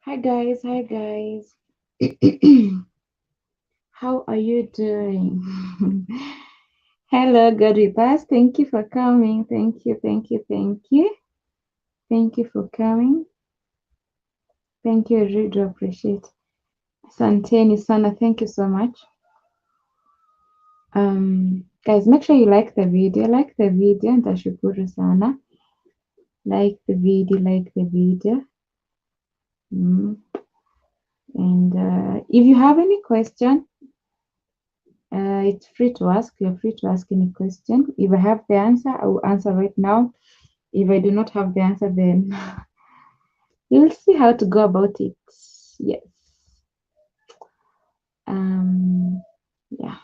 Hi guys, hi guys. How are you doing? Hello, God with us. Thank you for coming. Thank you, thank you, thank you. Thank you for coming. Thank you, I really do appreciate. Asanteni sana. Thank you so much. Guys, make sure you like the video. Like the video. Nitashukuru sana. Like the video, like the video. And if you have any question, it's free to ask. You're free to ask any question. If I have the answer, I will answer right now. If I do not have the answer, then you'll see how to go about it. Yes. Yeah.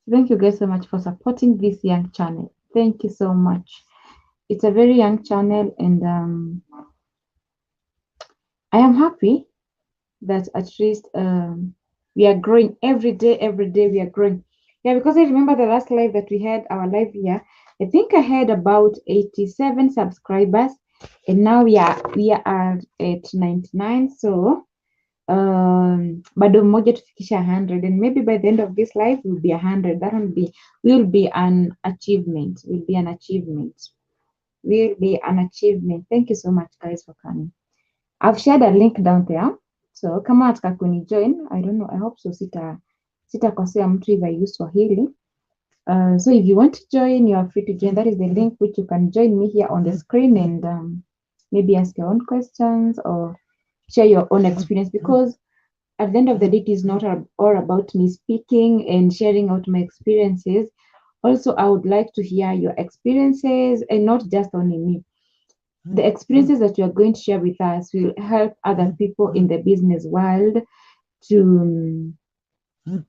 Thank you guys so much for supporting this young channel. Thank you so much. It's a very young channel, and I am happy that at least we are growing every day. Every day we are growing. Yeah, because I remember the last live that we had, our live here. I think I had about 87 subscribers, and now we are at 99. So bado mmoja tufikisha 100, and maybe by the end of this live will be 100. That will be an achievement. Will be an achievement. Will be an achievement. Thank you so much, guys, for coming. I've shared a link down there. So kama nataka kunijoin, I don't know, I hope so sitakosea mtu if I use Swahili. So if you want to join, you are free to join. That is the link which you can join me here on the screen, and maybe ask your own questions or share your own experience, because at the end of the day, it is not all about me speaking and sharing out my experiences. Also, I would like to hear your experiences, and not just only me. The experiences that you are going to share with us will help other people in the business world to do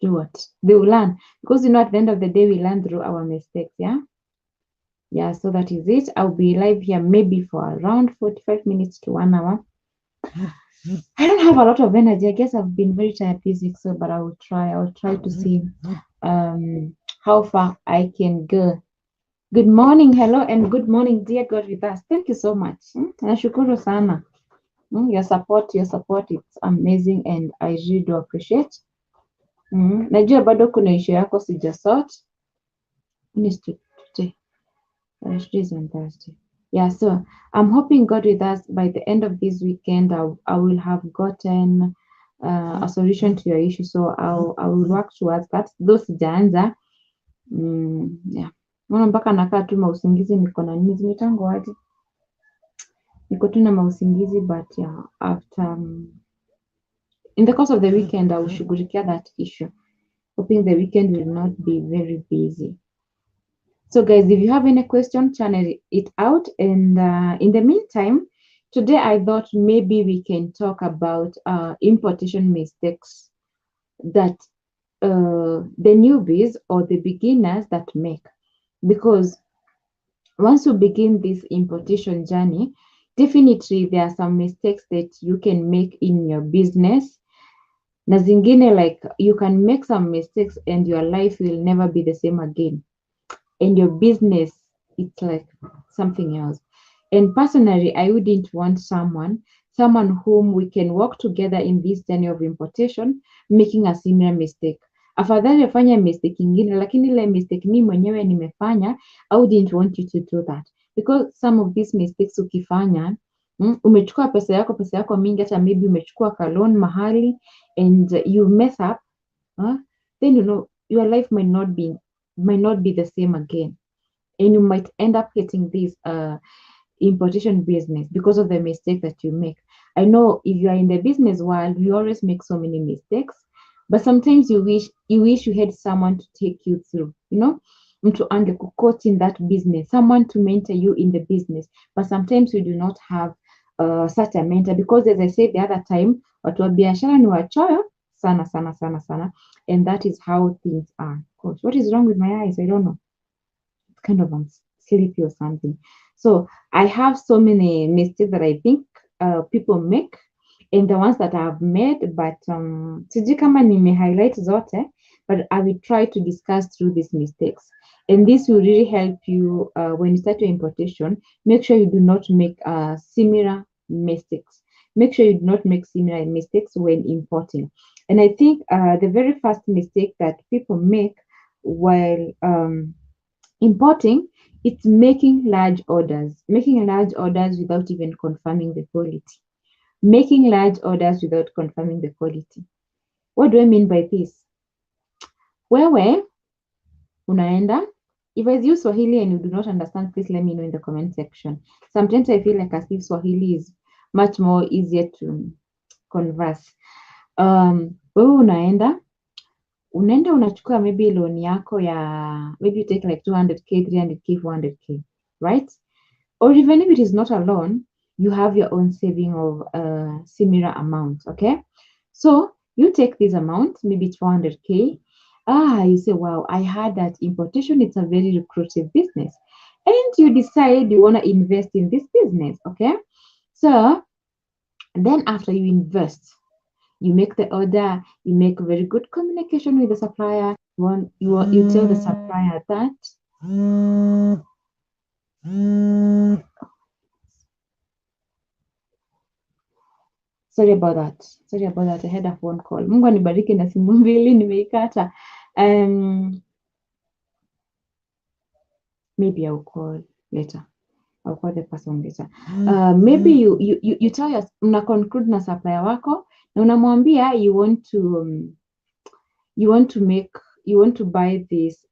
what? They will learn. Because at the end of the day, we learn through our mistakes. Yeah, so that is it. I'll be live here maybe for around 45 minutes to 1 hour. I don't have a lot of energy. I guess I've been very tired this week, so but I'll try to see how far I can go. Good morning, hello, and good morning, dear God with us. Thank you so much. Nashukuru sana. Your support, it's amazing, and I really do appreciate. Najua bado kuna issue yako sijasort. Today is on Thursday. Yeah, so I'm hoping God with us by the end of this weekend, I will have gotten a solution to your issue. So I will work towards that. Though sijaanza, yeah. Mbona mpaka nakaa tu mausingizi, niko na nini zimitango aje? Niko tu na mausingizi, but yeah, after in the course of the weekend, I will shughulikia that issue. Hoping the weekend will not be very busy. So guys, if you have any question, channel it out. And in the meantime, today I thought maybe we can talk about importation mistakes that the newbies or the beginners that make. Because once you begin this importation journey, definitely there are some mistakes that you can make in your business. Na zingine, like you can make some mistakes and your life will never be the same again. And your business, it's like something else. And personally, I wouldn't want someone whom we can work together in this journey of importation making a similar mistake. Afadhali afanye mistake ingine, lakini ile mistake mimi mwenyewe nimefanya, I wouldn't want you to do that. Because some of these mistakes ukifanya, umechukua pesa yako mingi, hata maybe umechukua ka loan mahali, and you mess up, then your life might not be the same again, and you might end up getting this importation business because of the mistake that you make. I know if you are in the business world, you always make so many mistakes, but sometimes you wish you had someone to take you through, mtu angekucoach in that business, someone to mentor you in the business. But sometimes we do not have such a mentor, because as I said the other time, watu wa biashara ni wachoyo sana, and that is how things are. Coach, what is wrong with my eyes? I don't know. It's kind of sleepy or something. So I have so many mistakes that I think people make, and the ones that I've made, but sijui kama nime highlight zote, but I will try to discuss through these mistakes. And this will really help you when you start your importation. Make sure you do not make similar mistakes, make sure you do not make similar mistakes when importing. And I think the very first mistake that people make while importing, it's making large orders, without even confirming the quality. Making large orders without confirming the quality. What do I mean by this? Wewe unaenda. If I use Swahili and you do not understand, please let me know in the comment section. Sometimes I feel like as if Swahili is much more easier to converse. Wewe unaenda unachukua maybe loan yako ya, maybe you take like 200k, 300k, 400k, right? Or even if it is not a loan, you have your own saving of a similar amount, okay? So you take this amount, maybe it's 400k. You say, wow, I heard that importation, it's a very lucrative business. And you decide you want to invest in this business, okay? So then after you invest, you make the order, you make very good communication with the supplier. You tell the supplier that sorry about that. I had a phone call. Mungu anibariki na simu mbili nimeikata. Maybe I'll call later. I'll call the person later. Maybe you tell us, una conclude na supplier wako na unamwambia you want to buy this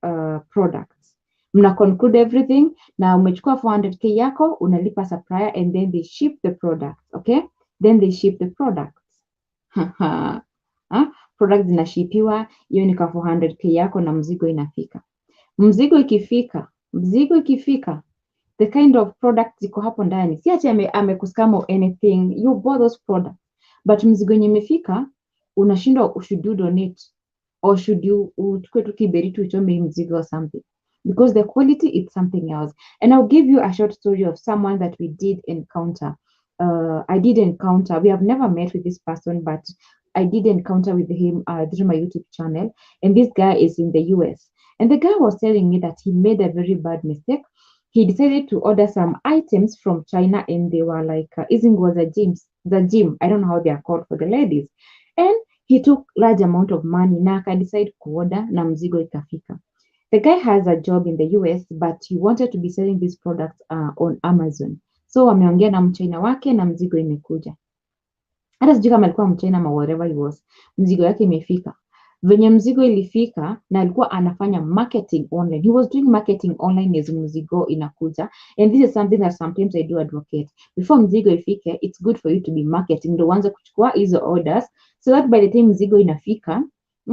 products. Mna conclude everything na umechukua 400k yako, unalipa supplier and then they ship the products, okay? Then they ship the products. Products zinashipiwa, hiyo ni ka 400k yako na mzigo inafika. Mzigo ikifika, the kind of products ziko hapo ndani. Si ati amekuscam or anything. You bought those products. But mzigo yenye imefika, unashindwa should you donate or should you uchukue tu kiberitu uchome mzigo or something. Because the quality is something else. And I'll give you a short story of someone that we did encounter. We have never met with this person, but I did encounter with him through my YouTube channel. And this guy is in the US. And the guy was telling me that he made a very bad mistake. He decided to order some items from China and they were like, Ising was the gym. I don't know how they are called for the ladies. And he took large amount of money na akadecide kuorder na mzigo ikafika. The guy has a job in the US, but he wanted to be selling these products on Amazon. So ameongea na mchina wake na mzigo imekuja. Hata sijui kama alikuwa mchina ama whatever he was. Mzigo yake imefika. Venye mzigo ilifika na alikuwa anafanya marketing online. He was doing marketing online as mzigo inakuja. And this is something that sometimes I do advocate. Before mzigo ifike, it's good for you to be marketing. Ndio uanze kuchukua hizo orders so that by the time mzigo inafika,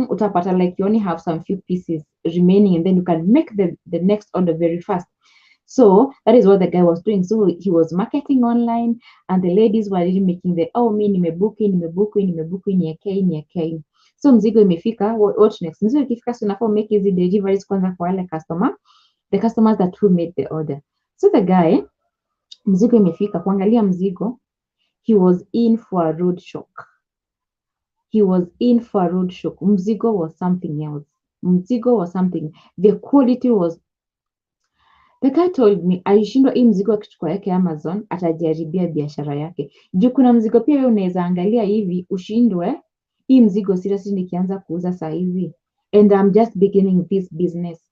utapata like you only have some few pieces remaining and then you can make the next order very fast. So that is what the guy was doing. So he was marketing online and the ladies were really making mi nimebuki niekei. So mzigo imefika, what next? Mzigo ikifika, so unafaa make hizi deliveries kwanza kwa wale the customers that who made the order. So the guy, mzigo imefika, kuangalia mzigo, he was in for a road shock. Mzigo was something else. The quality was. The guy told me, alishindwa hii mzigo akichukua yake Amazon, atajaribia biashara yake. Juu kuna mzigo pia wewe unaweza angalia hivi, ushindwe, hii mzigo seriously nikianza kuuza saa hivi. And I'm just beginning this business.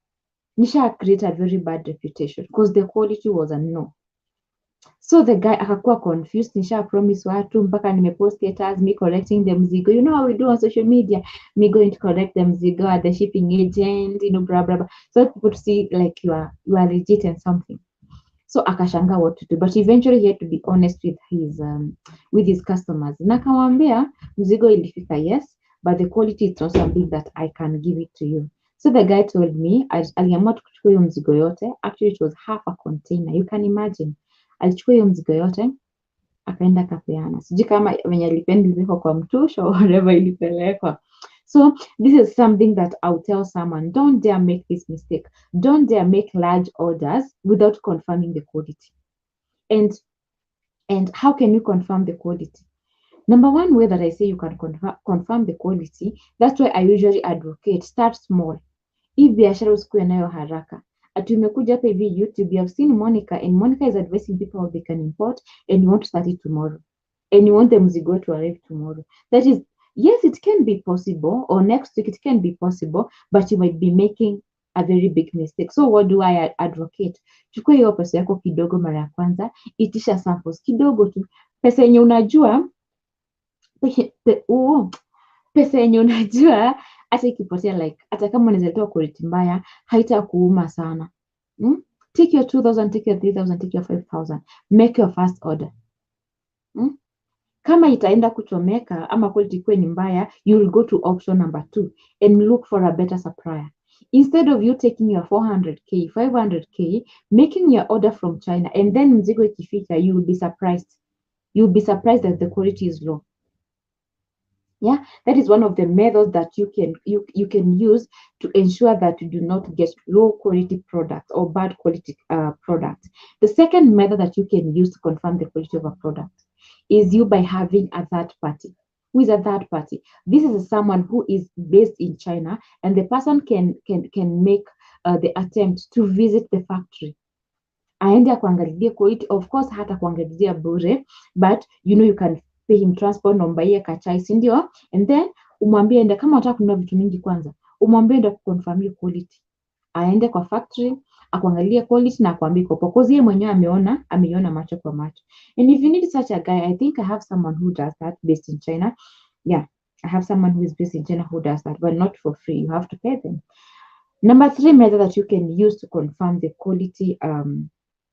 Nisha create a very bad reputation because the quality was a no. So the guy akakuwa confused, nisha promise watu mpaka nimepost status me correcting the mzigo. You know how we do on social media, me going to correct the mzigo at the shipping agent, blah blah blah. So people to see like you are legit and something. So akashanga what to do, but eventually he had to be honest with his customers. Na akamwambia mzigo ilifika, yes, but the quality is not something that I can give it to you. So the guy told me aliamua kuchukua hiyo mzigo yote. Actually it was half a container. You can imagine. Alichukua hiyo mzigo yote akaenda kapeana. Sijui kama wenye alipelekwa kwa mtusho or whatever ilipelekwa. So this is something that I'll tell someone, don't dare make this mistake. Don't dare make large orders without confirming the quality. And how can you confirm the quality? Number one way that I say you can confirm the quality, that's why I usually advocate, start small. Hii biashara usikuwe nayo haraka. Ati umekuja hapa hivi YouTube, you have seen Monica and Monica is advising people how they can import and you want to start it tomorrow. and you want the mzigo to arrive tomorrow. That is, yes, it can be possible, or next week it can be possible, but you might be making a very big mistake. So what do I advocate? Chukua hiyo pesa yako kidogo mara ya kwanza, itisha samples kidogo tu, pesa yenye unajua pesa yenye unajua hata ikipotea, like hata kama unaweza toa quality mbaya haitakuuma sana. Take your 2000, take your 3000, take your 5000, make your first order. Kama itaenda kuchomeka ama quality ikuwe ni mbaya, you will go to option number 2 and look for a better supplier. Instead of you taking your 400k, 500k, making your order from China, and then mzigo ikifika, you will be surprised. You will be surprised that the quality is low. Yeah, that is one of the methods that you can use to ensure that you do not get low quality products or bad quality products. The second method that you can use to confirm the quality of a product is you by having a third party. Who is a third party? This is someone who is based in China, and the person can make the attempt to visit the factory. Aende kuangalizia quality. Of course hata kuangalizia bure, but you can pay him transport, nombaie kachai, si ndio? And then umwambie enda, kama unataka kununua vitu mingi kwanza, umwambie enda kuconfirm quality. Aende kwa factory, akuangalie quality na akuambie kwa because yeye mwenyewe ameiona macho kwa macho. And if you need such a guy, I think I have someone who does that based in China. Yeah, I have someone who is based in China who does that, but not for free. You have to pay them. Number 3 method that you can use to confirm the quality,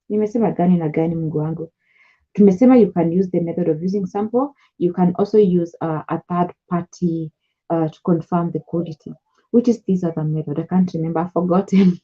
nimesema gani na gani Mungu wangu? Tumesema you can use the method of using sample. You can also use a third party to confirm the quality. Which is this other method? I can't remember, I've forgotten.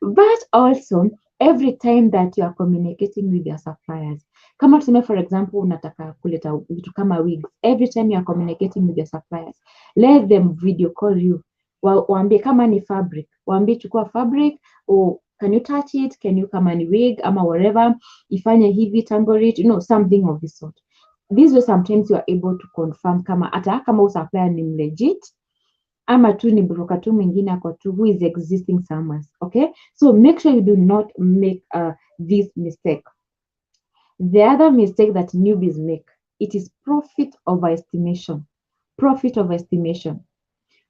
But also, every time that you are communicating with your suppliers, kama tuseme for example unataka kuleta vitu kama wigs, every time you are communicating with your suppliers, let them video call you. Waambie kama ni fabric, waambie chukua fabric, or can you touch it, can you kama ni wig ama whatever, ifanye hivi, tangle it, something of this sort. This way sometimes you are able to confirm kama supplier ni legit ama tu ni broker tu mwingine ako tu who is existing somewhere. Okay, so make sure you do not make this mistake. The other mistake that newbies make, it is profit overestimation. Profit overestimation.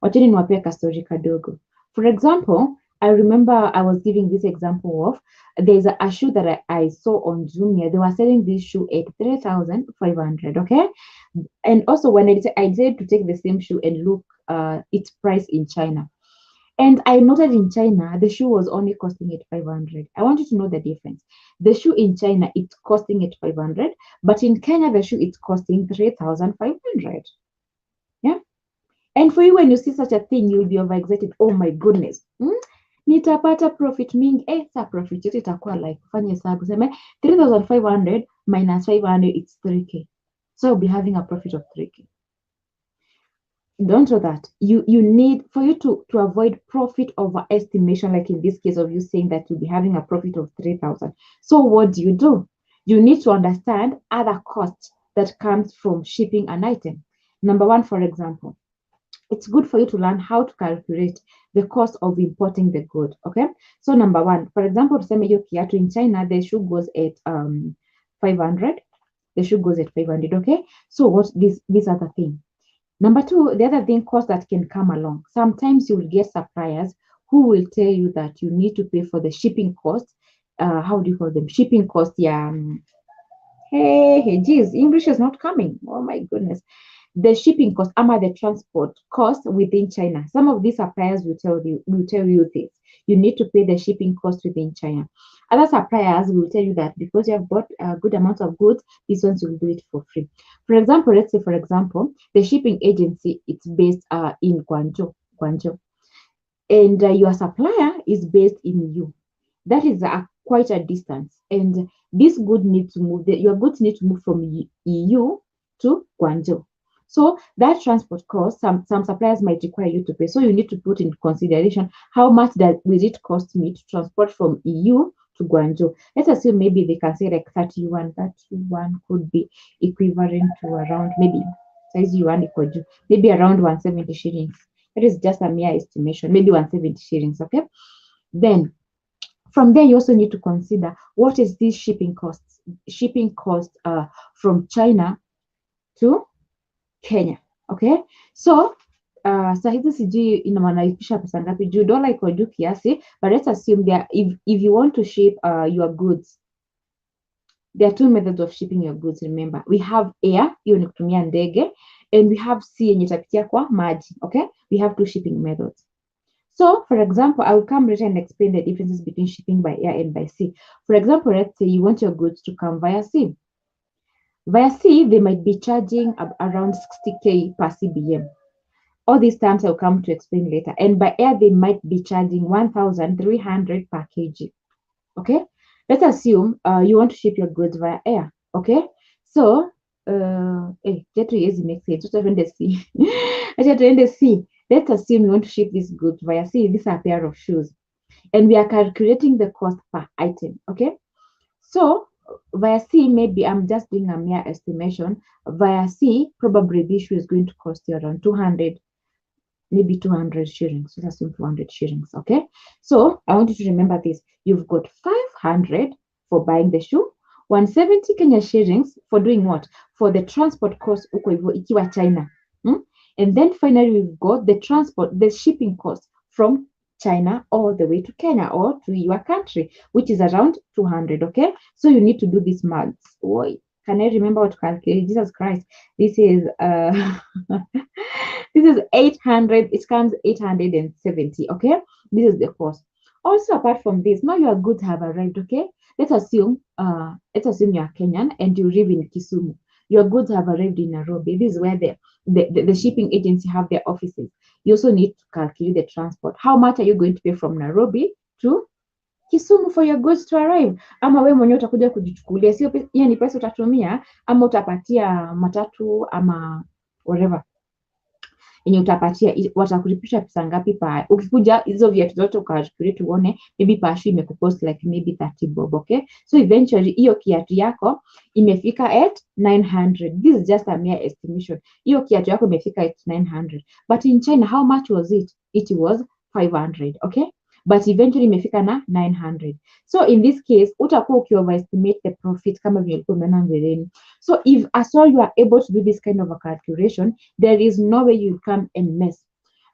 Wacheni niwapee kastori kadogo. For example, I remember I was giving this example of there's a shoe that I saw on Jumia. They were selling this shoe at 3,500, okay? And also when I decided to take the same shoe and look its price in China. And I noted in China, the shoe was only costing at 500. I want you to know the difference. The shoe in China, it's costing at 500, but in Kenya, the shoe is costing 3,500. Yeah? And for you, when you see such a thing, you'll be overexcited. Oh my goodness. Nitapata profit mingi. Sa profit yote itakuwa like, fanya hesabu, sema 3,500 minus 500, it's 3K. So I'll be having a profit of 3K. Don't do that. You need, for you to avoid profit overestimation, like in this case of you saying that you'll be having a profit of 3,000. So what do? You need to understand other costs that comes from shipping an item. Number 1, for example, it's good for you to learn how to calculate the cost of importing the good. Okay. So number 1, for example, tuseme hiyo kiatu in China, the shoe goes at 500. The shoe goes at 500. Okay. So what's this other thing? Number 2, the other thing, cost that can come along. Sometimes you will get suppliers who will tell you that you need to pay for the shipping cost. How do you call them? Shipping cost. Yeah. Hey, geez, English is not coming. Oh my goodness. The shipping cost, the transport cost within China. Some of these suppliers will tell you this. You need to pay the shipping cost within China. Other suppliers will tell you that because you have bought a good amount of goods, these ones will do it for free. For example, let's say, the shipping agency, it's based in Guangzhou. And your supplier is based in EU. That is quite a distance. And this good needs to move, your goods need to move from EU to Guangzhou. So that transport cost, some suppliers might require you to pay. So you need to put in consideration how much will it cost me to transport from EU to Guangzhou. Let's assume maybe they can say like 31. 31 could be equivalent to around maybe size yuan equal to maybe around 170 shillings. That is just a mere estimation, maybe 170 shillings. Okay. Then from there, you also need to consider what is this shipping cost from China to Kenya. Okay, so saa hizi sijui inamaanisha pesa ngapi juu dola iko juu kiasi, but let's assume that if you want to ship your goods, there are two methods of shipping your goods. Remember, we have air, hiyo ni kutumia ndege, and we have sea yenye itapitia kwa maji. Okay, we have two shipping methods. So, for example, I will come later and explain the differences between shipping by air and by sea. For example, let's say you want your goods to come via sea. Via sea, they might be charging around 60K per CBM. All these terms I'll come to explain later. And by air, they might be charging 1,300 per kg. Okay, let's assume you want to ship your goods via air. Okay, so get easy make sense. Let's assume you want to ship these goods via sea. These are a pair of shoes, and we are calculating the cost per item. Okay, so via sea, maybe I'm just doing a mere estimation. Via sea, probably this shoe is going to cost you around 200, maybe 200 shillings. Let's assume 200 shillings. Okay, so I want you to remember this. You've got 500 for buying the shoe, 170 Kenya shillings for doing what? For the transport cost uko hivyo ikiwa China. And then finally we've got the shipping cost from China all the way to Kenya or to your country, which is around 200. Okay, so you need to do this maths. Boy, can I remember what to calculate? Jesus Christ, this is this is 800. It comes 870. Okay, this is the cost. Also, apart from this, now your goods have arrived. Okay, let's assume you are Kenyan and you live in Kisumu. Your goods have arrived in Nairobi. This is where the shipping agency have their offices. You also need to calculate the transport. How much are you going to pay from Nairobi to Kisumu for your goods to arrive? Ama wewe mwenyewe utakuja kujichukulia, sio hiyo ni pesa utatumia, ama utapatia matatu ama whatever yenye utapatia, watakulipisha pesa ngapi pa ukikuja hizo viatu zote ukachukulia tuone, maybe pa shoe imekucost like maybe 30 bob. Okay, so eventually hiyo kiatu yako imefika at 900. This is just a mere estimation. Hiyo kiatu yako imefika at 900, but in China how much was it? It was 500. Okay, but eventually imefika na 900. So in this case utakuwa ukioverestimate the profit kama vile ulikuwa umeona mbeleni. So if as all you are able to do this kind of a calculation, there is no way you come and mess.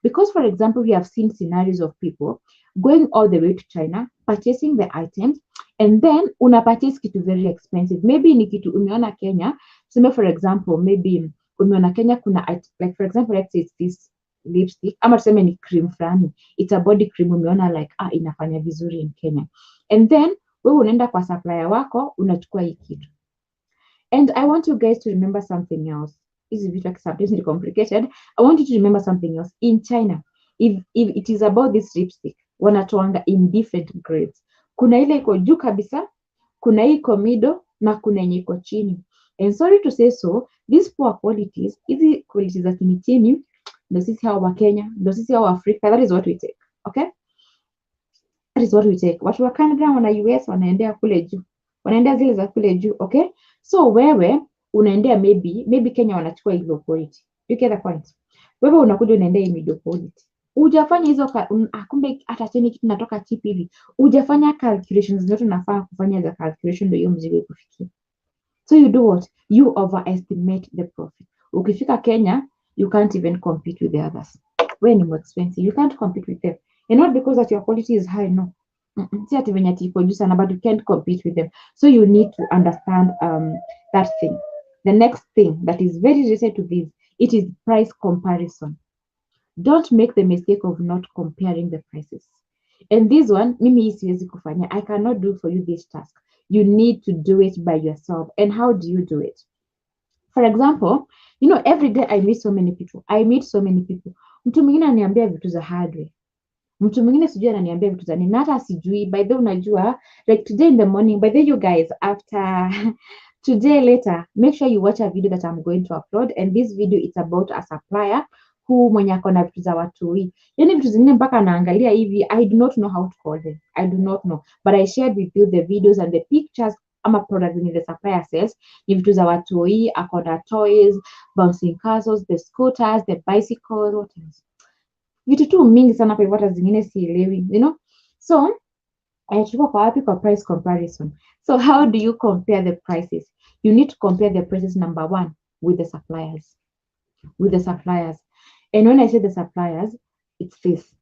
Because for example, we have seen scenarios of people going all the way to China, purchasing the items, and then una purchase kitu very expensive. Maybe ni kitu umeona Kenya, tuseme for example, maybe umeona Kenya kuna like for example, let's say it's this lipstick ama tuseme ni cream fulani, it's a body cream, umeona like inafanya vizuri in Kenya, and then wewe unaenda kwa supplier wako unachukua hii kitu. And I want you guys to remember something else. Is it something complicated? I want you to remember something else. In China, if it is about this lipstick, wanatoanga in different grades. Kuna ile iko juu kabisa, kuna iko middle, na kuna yenye iko chini. And sorry to say so, these poor qualities, hizi qualities za chini, ndio sisi hao wa Kenya, ndio sisi hao wa Afrika, that is what we take. Okay? That is what we take. Watu wa Canada, wana US, wanaendea kule juu. Wanaendea zile za kule juu. Okay? So wewe unaendea maybe Kenya wanachukua hilo quality. You get the point? Wewe unakuja unaendea hii middle quality. Hujafanya hizo kumbe hata chini kitu natoka cheap hivi. Hujafanya calculations zote unafaa kufanya za calculation ndio hiyo mzigo ikufikie. So you do what? You overestimate the profit. Ukifika Kenya, you can't even compete with the others. Wewe ni more expensive. You can't compete with them. And not because that your quality is high, no. Si ati venye ati iko juu sana, but you can't compete with them. So you need to understand that thing. The next thing that is very related to this, it is price comparison. Don't make the mistake of not comparing the prices. And this one, mimi siwezi kufanya. I cannot do for you this task. You need to do it by yourself. And how do you do it? For example, you know, every day I meet so many people. Mtu mwingine ananiambia vitu za hardware. Mtu mwingine sijui ananiambia vitu za nini, na hata sijui. By the way, unajua, like today in the morning, by the way, you guys, after today later, make sure you watch a video that I'm going to upload. And this video is about a supplier who mwenye akona vitu za watoi. Yani vitu zingine mpaka naangalia hivi, I do not know how to call them. I do not know. But I shared with you the videos and the pictures ama products in the supplier says. Ni vitu za watoi, akona toys, bouncing castles, the scooters, the bicycles, what else? Vitu tu mingi sana kwa hivyo hata zingine sielewi, you know. So ayachukua kwa wapi? Kwa price comparison. So how do you compare the prices? You need to compare the prices, number one, with the suppliers. With the suppliers. And when I say the suppliers, it's this.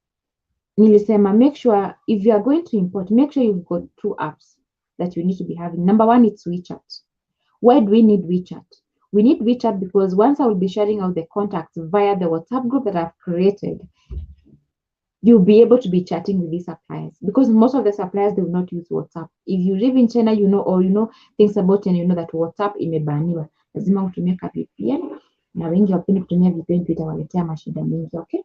Nilisema, make sure if you are going to import, make sure you've got two apps that you need to be having. Number one, it's WeChat. Why do we need WeChat? We need WeChat because once I will be sharing out the contacts via the WhatsApp group that I've created, you'll be able to be chatting with these suppliers because most of the suppliers, they will not use WhatsApp. If you live in China, you know, or you know things about China, you know that WhatsApp imebaniwa. Lazima utumie ka VPN na wengi wapendi kutumia VPN, itawaletea mashida mengi, okay?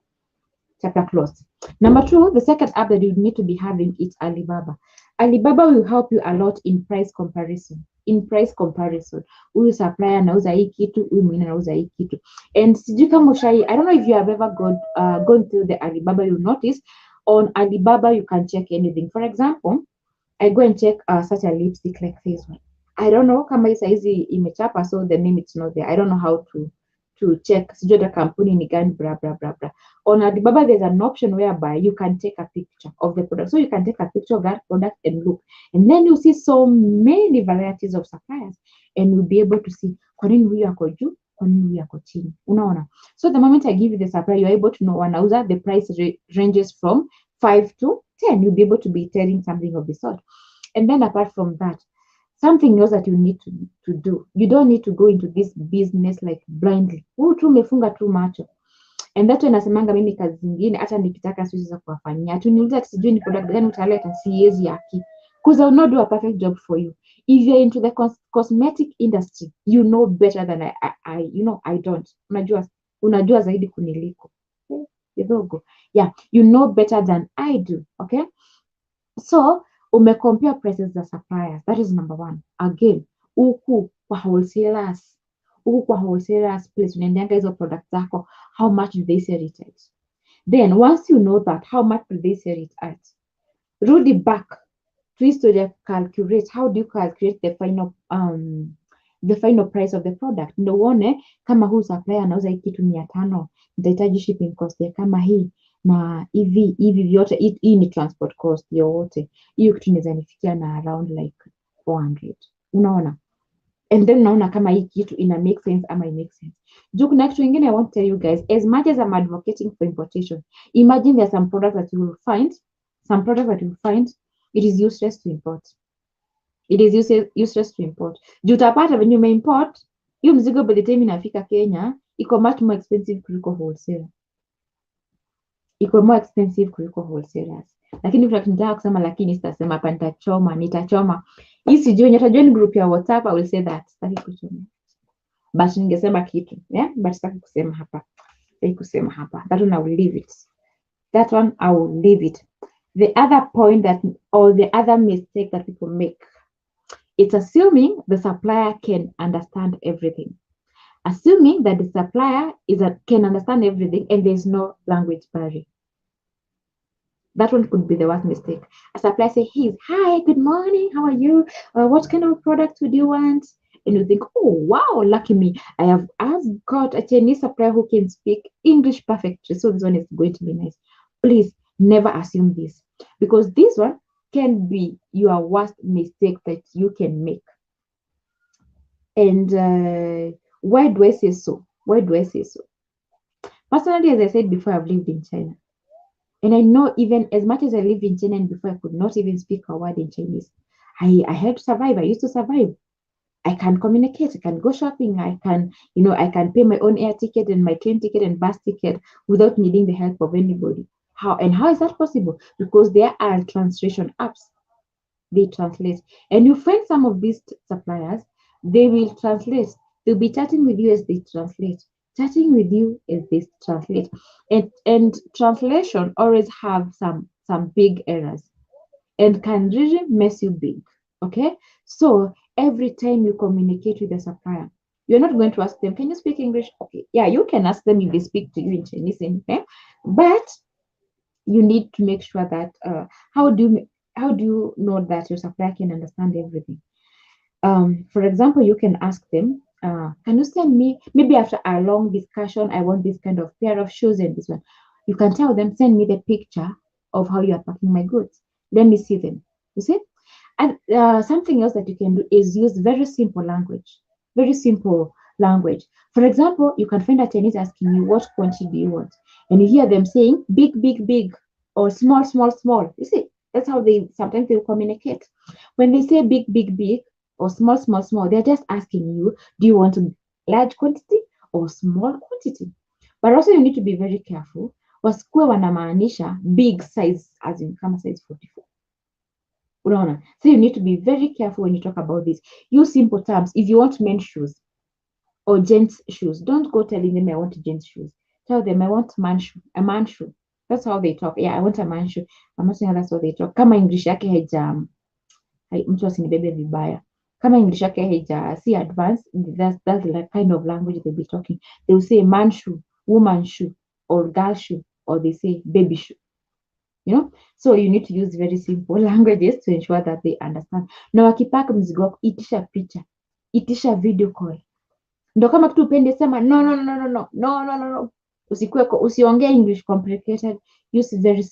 Chapter closed. Number two, the second app that you need to be having is Alibaba. Alibaba will help you a lot in price comparison. In price comparison, huyu supplier anauza hii kitu, huyu mwingine anauza hii kitu. And sijui kama I don't know if you have ever gone through the Alibaba, you'll notice on Alibaba you can check anything. For example, I go and check such a lipstick like this one. I don't know kama hii saizi imechapa, so the name it's not there. I don't know how to check. Sijui the kampuni ni gani, blah blah blah blah. On Alibaba, there's an option whereby you can take a picture of the product. So you can take a picture of that product and look. And then you see so many varieties of suppliers. And you'll be able to see kwa nini huyu ako juu, kwa nini huyu ako chini. Unaona? So the moment I give you the supplier, you're able to know wanauza, the price ranges from 5 to 10. You'll be able to be telling something of the sort. And then apart from that, something else that you need to do. You don't need to go into this business like blindly. Tu umefunga tu macho. And that when nasemanga mimi kazi zingine hata nikitaka siwezi za kuwafanyia. Tu niulize ati sijui ni product gani utaleta, siwezi yaki. Because I will not do a perfect job for you. If you're into the cosmetic industry, you know better than I don't. Unajua zaidi kuniliko. Kidogo. Yeah, you know better than I do, okay? So, compare prices za suppliers. That is number one. Again, huku kwa wholesalers. Huku kwa wholesalers place unaendeanga hizo products zako, how much do they sell it at? Then once you know that, how much do they sell it at? Rudi back to history, calculate. How do you calculate the final price of the product? Ndio uone kama huu supplier anauza hii kitu 500, nitahitaji shipping cost ya kama hii na hivi vyote, hii ni transport cost yote. Hiyo kitu inaweza nifikia na around like 400. Unaona? And then unaona kama hii kitu ina make sense ama it makes sense. Juu kuna kitu ingine I want to tell you guys, as much as I'm advocating for importation, imagine there are some products that you will find, it is useless to import. It is useless to import. Juu utapata when you may import, hiyo mzigo by the time inafika Kenya, iko much more expensive kuliko wholesale. Iko more expensive kuliko wholesalers. Lakini kuna kitu nataka kusema, lakini sitasema hapa, nitachoma. Hii sijui nitajoin group ya WhatsApp, I will say that. Sitaki kuchoma. But ningesema kitu, yeah? But sitaki kusema hapa. That one I will leave it. The other point or the other mistake that people make, it's assuming the supplier can understand everything. Assuming that the supplier can understand everything and there's no language barrier. That one could be the worst mistake. A supplier say, hi, good morning, how are you? What kind of product would you want? And you think, oh, wow, lucky me. I've got a Chinese supplier who can speak English perfectly. So this one is going to be nice. Please never assume this, because this one can be your worst mistake that you can make. And why do I say so? Personally, as I said before, I've lived in China. And I know even as much as I lived in China and before I could not even speak a word in Chinese, I had to survive. I used to survive. I can communicate. I can go shopping. I can pay my own air ticket and my train ticket and bus ticket without needing the help of anybody. How is that possible? Because there are translation apps. They translate. And you find some of these suppliers, they will translate. They'll be chatting with you as they translate. And translation always have some big errors and can really mess you big. Okay, so every time you communicate with the supplier, you're not going to ask them, can you speak English? Okay, yeah, you can ask them if they speak to you in Chinese, okay? But you need to make sure that how do you know that your supplier can understand everything? For example, you can ask them, can you send me, maybe after a long discussion, I want this kind of pair of shoes and this one. You can tell them, send me the picture of how you are packing my goods. Let me see them. You see? And something else that you can do is use very simple language language. For example, you can find a Chinese asking you, what quantity do you want? And you hear them saying big, big, big, or small, small, small. You see, that's how they sometimes they communicate. When they say big, big, big, or small, small, small, they're just asking you, do you want a large quantity or small quantity? But also you need to be very careful. Wasikuwe wanamaanisha big size as in kama size 44. Unaona? So you need to be very careful when you talk about this. Use simple terms. If you want men's shoes or gents shoes, don't go telling them I want gents shoes. Tell them I want a man shoe. That's how they talk. Yeah, I want a man shoe. I'm not saying that's how they talk. Kama English yake mtu asinibebe vibaya. Kama English yake si advanced, that's the kind of language they'll be talking. They will say man shoe, woman shoe, or girl shoe, or they say baby shoe. You know, so you need to use very simple languages to ensure that they understand. Na wakipaka mzigo wako, itisha picha, itisha video call. Ndo kama kitu upende sema no. Usiongee English complicated. Use very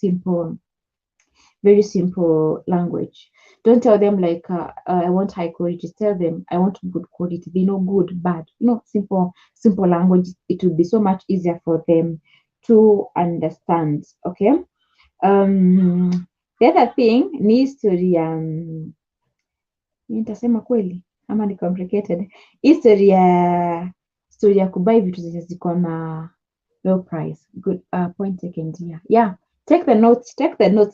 simple language. Don't tell them like I want high quality. Tell them I want good quality. They know good, bad. Simple language. It will be so much easier for them to understand. Okay. The other thing ni history nitasema kweli ama ni complicated. History ya kubuy vitu zenye ziko na low price. Good point taken here. Yeah, take the notes.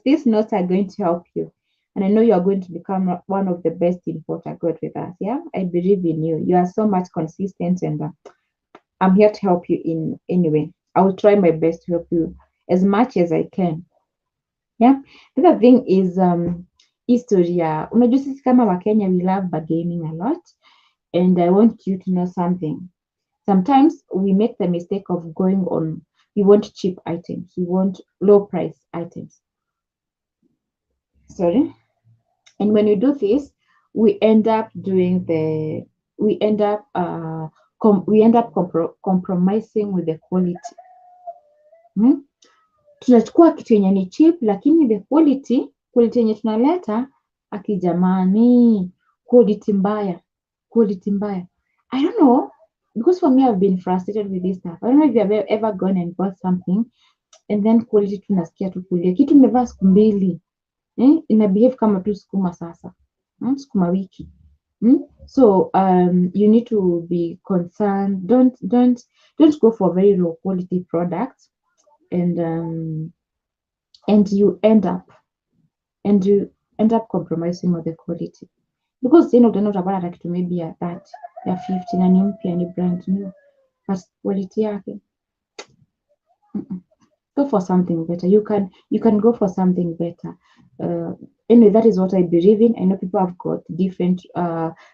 These notes are going to help you, and I know you are going to become one of the best importer good with us. Yeah, I believe in you. You are so much consistent, and I'm here to help you in any way. I will try my best to help you as much as I can. Yeah, the other thing is history. Unajua sisi kama Wakenya, we love bargaining a lot, and I want you to know something. Sometimes we make the mistake of going on. We want cheap items. We want low price items. Sorry. And when you do this, we end up compromising with the quality. Tunachukua kitu yenye ni cheap, lakini the quality yenye tunaleta akijamani, quality mbaya. I don't know, because for me I've been frustrated with this stuff. I don't know if you have ever gone and bought something and then quality tunasikia tu kulia. Kitu nimevaa siku mbili. Ina behave kama tu sukuma sasa. Sukuma wiki. So you need to be concerned. Don't go for very low quality products. And you end up compromising with the quality, because utapata kitu maybe ya 30 ya 50 na ni mpya, ni brand new, but quality yake go for something better. You can go for something better. Anyway, that is what I believe in. I know people have got different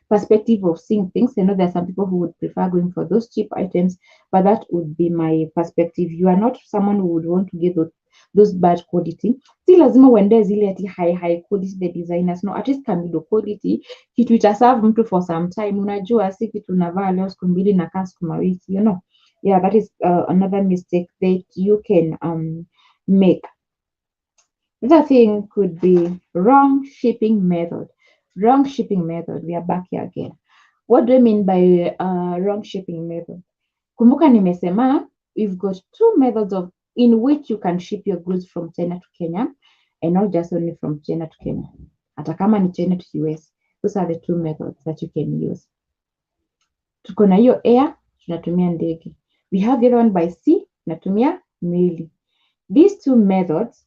perspective of seeing things. I know there are some people who would prefer going for those cheap items, but that would be my perspective. You are not someone who would want to get those bad quality. Si lazima uende zile ati high quality the designers. No, at least Kamido quality kitu itaserve mtu for some time. Unajua si kitu unavaa leo siku mbili na kaa siku mawiki, Yeah, that is another mistake that you can make. The thing could be wrong shipping method. Wrong shipping method. We are back here again. What do I mean by wrong shipping method? Kumbuka nimesema we've got two methods in which you can ship your goods from China to Kenya, and not just only from China to Kenya. Hata kama ni China to US. Those are the two methods that you can use. Tuko na hiyo air, tunatumia ndege. We have the other one by sea, tunatumia meli. These two methods,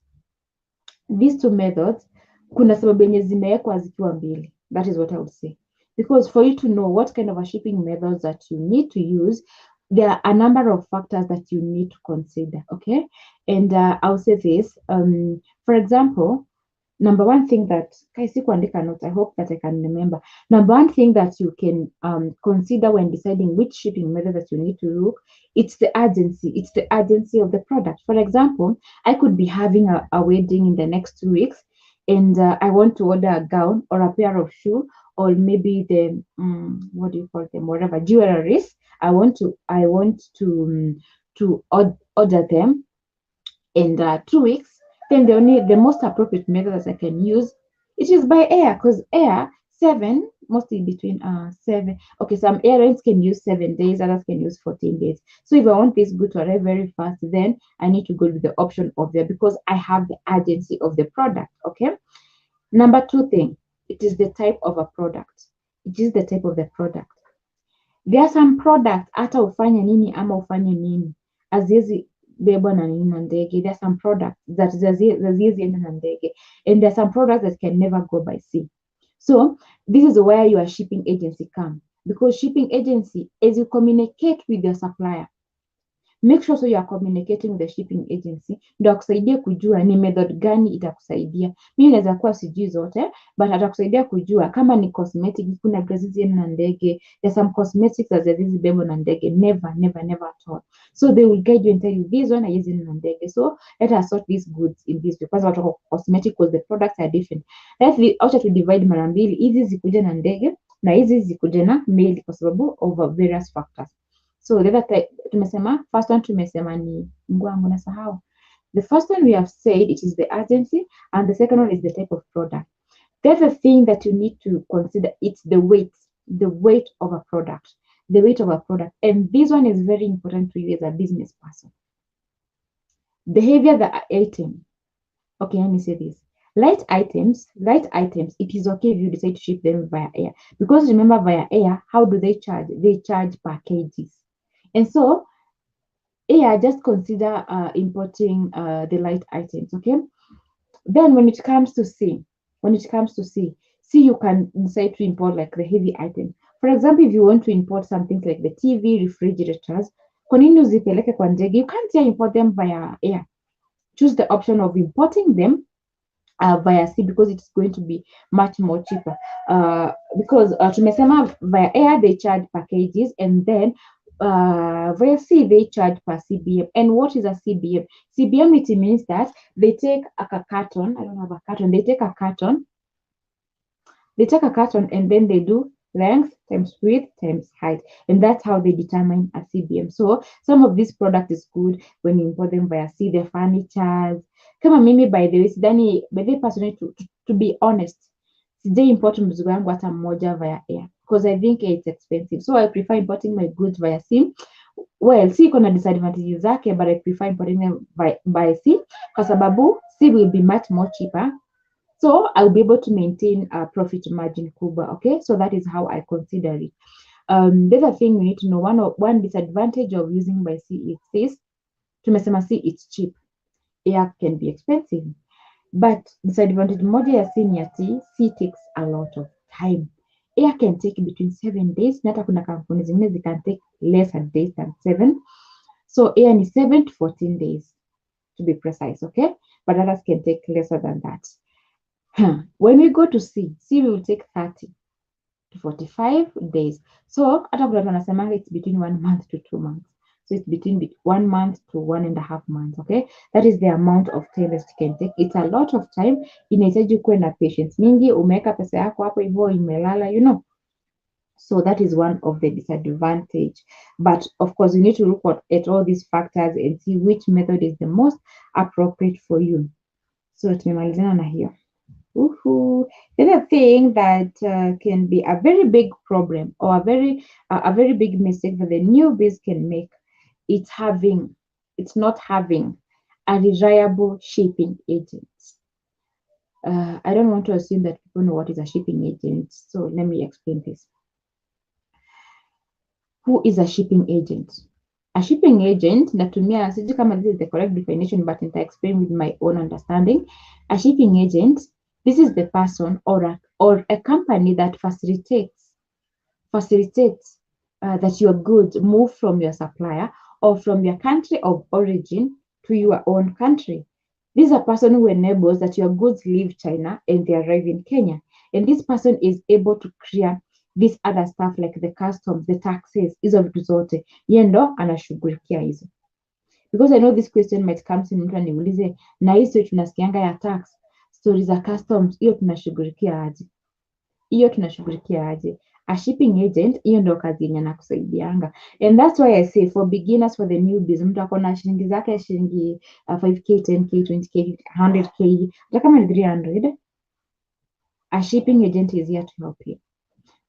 kuna sababu yenye zimewekwa zikiwa mbili. That is what I would say. Because for you to know what kind of a shipping methods that you need to use, there are a number of factors that you need to consider, okay? And I'll say this. For example, number one thing that, I hope that I can remember. Number one thing that you can consider when deciding which shipping method that you need to look, it's the urgency. It's the urgency of the product. For example, I could be having a wedding in the next 2 weeks, and I want to order a gown or a pair of shoes, or maybe the what do you call them? Whatever jewelries. I want to order them in 2 weeks. Then the most appropriate method that I can use, it is by air, because air 7 mostly between 7. Okay, some airlines can use 7 days, others can use 14 days. So if I want this good to arrive very fast, then I need to go with the option of there because I have the urgency of the product. Okay. Number two thing, it is the type of a product. It is the type of the product. There are some products hata ufanye nini ama ufanye nini haziwezi bebwa na nini na ndege. There are some products that haziwezi enda na ndege, and there are some products that can never go by sea. So this is where your shipping agency come, because shipping agency, as you communicate with your supplier, make sure so you are communicating with the shipping agency ndio akusaidie kujua ni method gani itakusaidia. Mimi naweza kuwa sijui zote, but atakusaidia kujua kama ni cosmetic, kuna glasses na ndege, there's some cosmetics that are visible na ndege, never at all. So they will guide you and tell you this one is in na ndege, so let us sort these goods in this, because watu wa cosmetic, because the products are different. Acha to divide mara mbili, hizi zikuje na ndege na hizi zikuje na meli kwa sababu of various factors. So the other tumesema, first one tumesema ni ngwangu nasahau. The first one we have said it is the urgency, and the second one is the type of product. The other thing that you need to consider, it's the weight of a product, the weight of a product. And this one is very important to you as a business person. The heavier the item, okay, let me say this. Light items, it is okay if you decide to ship them via air. Because remember, via air, how do they charge? They charge per kgs. And so, just consider importing the light items, okay? Then when it comes to sea, you can decide to import like the heavy items. For example, if you want to import something like the TV, refrigerators, kwa nini uzipeleke kwa ndege? You can't import them via air. Choose the option of importing them via sea, because it's going to be much more cheaper. Because tumesema via air they charge packages, and then via sea they charge per CBM. And what is a CBM? CBM, it means that they take a carton. I don't have a carton. They take a carton. And then they do length times width times height, and that's how they determine a CBM. So some of this product is good when you import them via sea. The furnitures, kama mimi by the way, sidhani, by the personally, to be honest, sijai import mzigo yangu hata mmoja via air, because I think it's expensive. So I prefer importing my goods via sea. Well, sea iko na disadvantages zake, but I prefer importing them by sea kwa sababu sea will be much more cheaper. So I'll be able to maintain a profit margin kubwa. Okay, so that is how I consider it. The other thing you need to know, one disadvantage of using by sea is this. Tumesema sea, it's cheap. Air can be expensive. But disadvantage moja ya sea ni ati sea takes a lot of time. Air can take between 7 days. Na hata kuna kampuni zingine they can take lesser days than 7. So air ni 7 to 14 days to be precise, okay? But others can take lesser than that. When we go to sea will take 30 to 45 days. So hata kuna wanasema it's between 1 month to 2 months. So it's between 1 month to 1.5 months, okay? That is the amount of time that you can take. It's a lot of time. Inahitaji kuwe na patience mingi, umeweka pesa yako hapo hivyo imelala, you know. So that is one of the disadvantage. But of course, you need to look at all these factors and see which method is the most appropriate for you. So tumemalizana na hiyo. The other thing that can be a very big problem, or a very big mistake that the newbies can make, it's not having a reliable shipping agent. I don't want to assume that people know what is a shipping agent, so let me explain this. Who is a shipping agent? A shipping agent, natumia, sijui kama this is the correct definition, but I explain with my own understanding. A shipping agent, this is the person or a company that facilitates that your goods move from your supplier or from your country of origin to your own country. This is a person who enables that your goods leave China and they arrive in Kenya. And this person is able to clear this other stuff like the customs, the taxes, hizo vitu zote. Yeye ndo anashughulikia hizo. Because I know this question might come to mtu aniulize, na hizo tunasikianga ya tax, stories za customs, hiyo tunashughulikia aje? A shipping agent, hiyo ndo kazi yenye nakusaidianga. And that's why I say for beginners, for the newbies, mtu ako na shilingi zake, shilingi 5k, 10k, 20k, 100k, hata kama ni 300, a shipping agent is here to help you.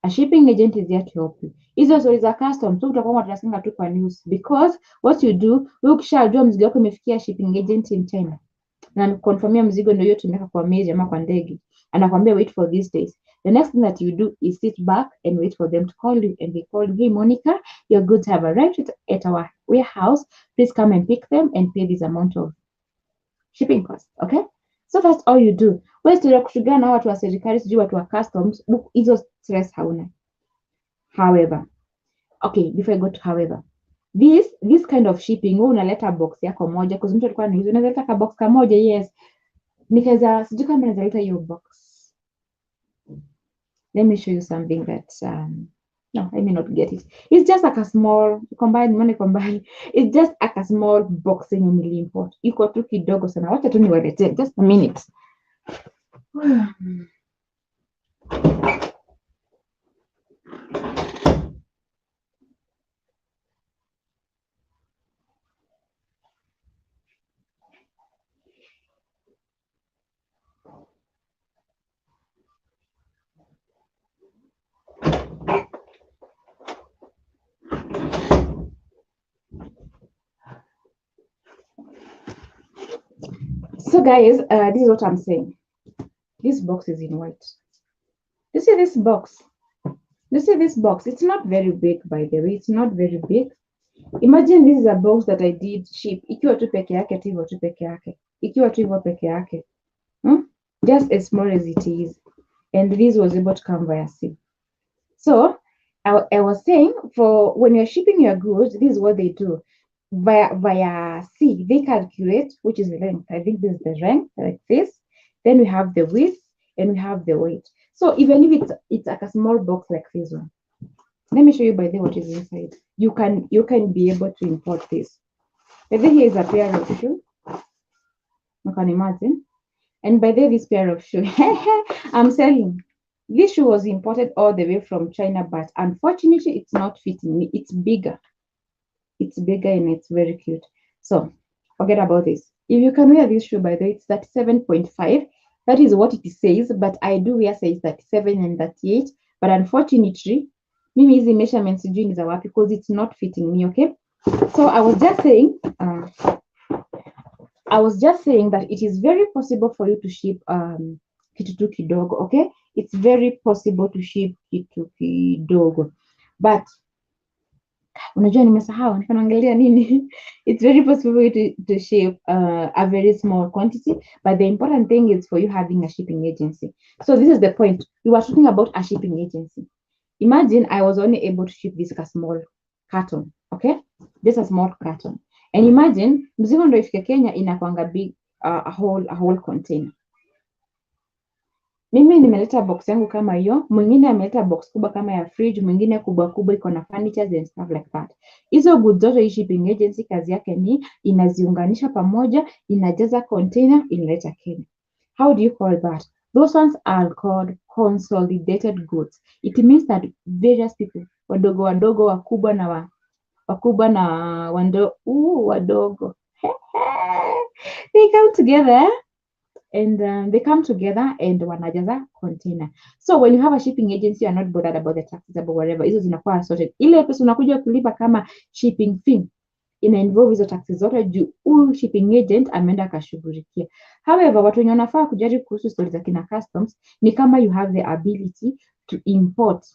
A shipping agent is there to help you. Hizo stories za customs so utakuwa tunasema tu kwa news, because what you do, wewe ukishajua mzigo wako umefikia shipping agent in China na confirmia mzigo ndio hiyo tumeka kwa meli ama kwa ndege, anakwambia wait for these days. The next thing that you do is sit back and wait for them to call you, and they call you, hey Monica, your goods have arrived at our warehouse, please come and pick them and pay this amount of shipping cost. Okay, so that's all you do. Wewe sio kushugana na watu wa serikali, sijui watu wa customs, hizo stress hauna. However, okay, before I go to however, this kind of shipping, wewe unaleta box yako moja, kwa mtu alikuwa anauliza unaleta ka box kamoja, yes. Nikaweza sijui kama naleta hiyo box. Let me show you something that no, I may not get it. It's just like a small combine. It's just like a small box yenye niliimport. Iko tu kidogo sana. Wacha tu niwalete. Just a minute. So guys, this is what I'm saying. This box is in white. You see this box? You see this box? It's not very big, by the way. It's not very big. Imagine this is a box that I did ship. Ikiwa tu peke yake, hivyo tu peke yake. Ikiwa tu hivyo peke yake. Just as small as it is. And this was able to come via sea. So I was saying, for when you're shipping your goods, this is what they do. Via sea, they calculate, which is the length. I think this is the length, like this. Then we have the width and we have the weight. So even if it's like a small box like this one, let me show you by the way what is inside. You can be able to import this. By the way, here is a pair of shoes. You can imagine. And by the way, this pair of shoes, I'm selling. This shoe was imported all the way from China, but unfortunately, it's not fitting me. It's bigger. It's bigger and it's very cute. So forget about this. If you can wear this shoe, by the way, it's 37.5. That is what it says, but I do wear size 37 and 38. But unfortunately, mimi hizi measurements sijui ni za wapi because it's not fitting me, okay? So I was just saying that it is very possible for you to ship kitu tu kidogo, okay? It's very possible to ship kitu kidogo. But unajua nimesahau nikaangalia nini. It's very possible to ship a very small quantity, but the important thing is for you having a shipping agency. So this is the point. We were talking about a shipping agency. Imagine I was only able to ship this small carton, okay? Just a small carton. And imagine mzigo ndio ifike Kenya inakwanga big, a whole container. Mimi nimeleta box yangu kama hiyo, mwingine ameleta box kubwa kama ya fridge, mwingine kubwa iko na furnitures and stuff like that. Hizo goods zote hii shipping agency kazi yake ni inaziunganisha pamoja, inajaza container, inaleta Kenya. How do you call that? Those ones are called consolidated goods. It means that various people, wadogo, wakubwa na wadogo. They come together. And they come together and wanajaza container. So when you have a shipping agency, you're not bothered about the taxes about whatever. Hizo zinakuwa sorted. Ile pesa unakuja kulipa kama shipping fee ina involve hizo taxes zote juu huyu shipping agent ameenda akashughulikia. However, watu wenye wanafaa kujaribu kuhusu stories za kina customs ni kama you have the ability to import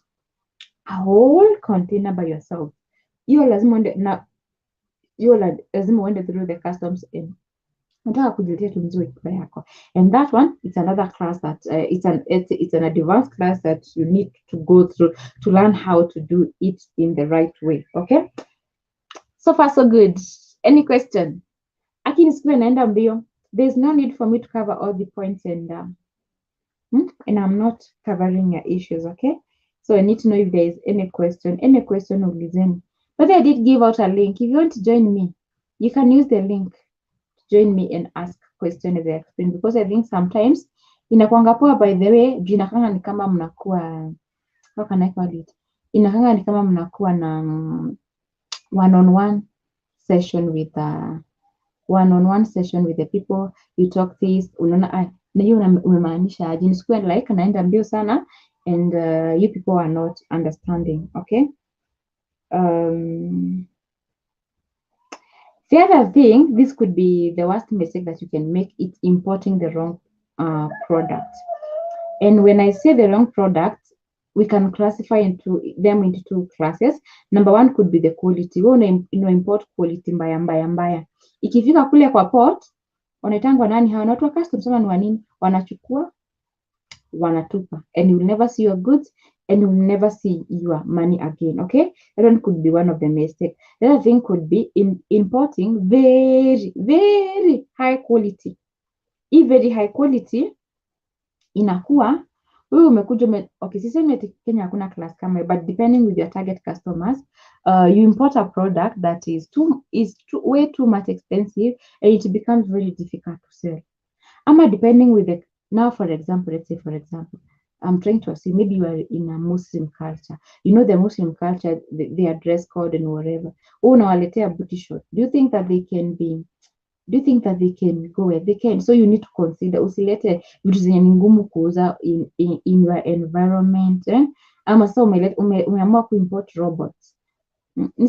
a whole container by yourself. Hiyo lazima uende through the customs and nataka kujiletea tu mzigo ikiwa yako. And that one, it's another class that it's an advanced class that you need to go through to learn how to do it in the right way. Okay, so far so good. Any question? Akini siku naenda mbio. There's no need for me to cover all the points and I'm not covering your issues. Okay, so I need to know if there is any question ulizeni. But I did give out a link. If you want to join me, you can use the link. Join me and ask questions as I explain, because I think sometimes inakuanga poa, by the way, inakanga ni kama mnakuwa, how can I call it? Inakanga ni kama mnakuwa na one-on-one session with the people, you talk this, unaona na hiyo umemaanisha aje, nisikuwe like naenda mbio sana and you people are not understanding. Okay. The other thing, this could be the worst mistake that you can make, it's importing the wrong product. And when I say the wrong product, we can classify into two classes. Number one could be the quality. Wewe import quality mbaya. Ikifika kule kwa port, wanaitangwa nani hawa? Watu wa customs ni wa nini? Wanachukua, wanatupa. And you'll never see your goods and you'll never see your money again. Okay? That one could be one of the mistakes. The other thing could be importing very, very high quality. Hii very high quality inakuwa wewe umekuja okay, sisemi eti Kenya hakuna class kama, but depending with your target customers, you import a product that is way too much expensive and it becomes very difficult to sell. Ama depending with the, now for example, let's say for example, I'm trying to assume maybe you are in a Muslim culture. You know the Muslim culture, their dress code and whatever. Unawaletea booty short. Do you think that they can go where they can? So you need to consider, usilete vitu zenye ni ngumu kuuza in your environment, ama so umeamua kuimport robots. Ni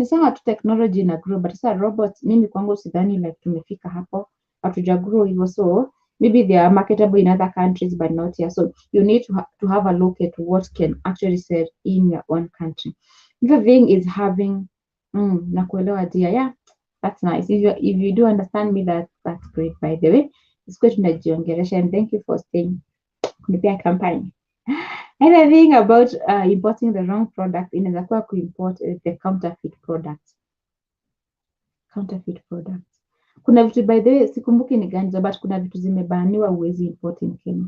sawa tu technology na grow, but sasa robots, mimi kwangu sidhani like tumefika hapo, hatuja grow hivyo. So maybe they are marketable in other countries but not here. So you need to have a look at what can actually sell in your own country. The thing is having na kuelewa dia, yeah. That's nice. If you do understand me, that's great. By the way, it's good to najiongelesha, and thank you for staying kunipea company. Another thing about importing the wrong product, inaweza kuwa kuimport the counterfeit products. Counterfeit products. Kuna vitu, by the way, sikumbuki ni gani, but kuna vitu zimebaniwa uwezi import in Kenya.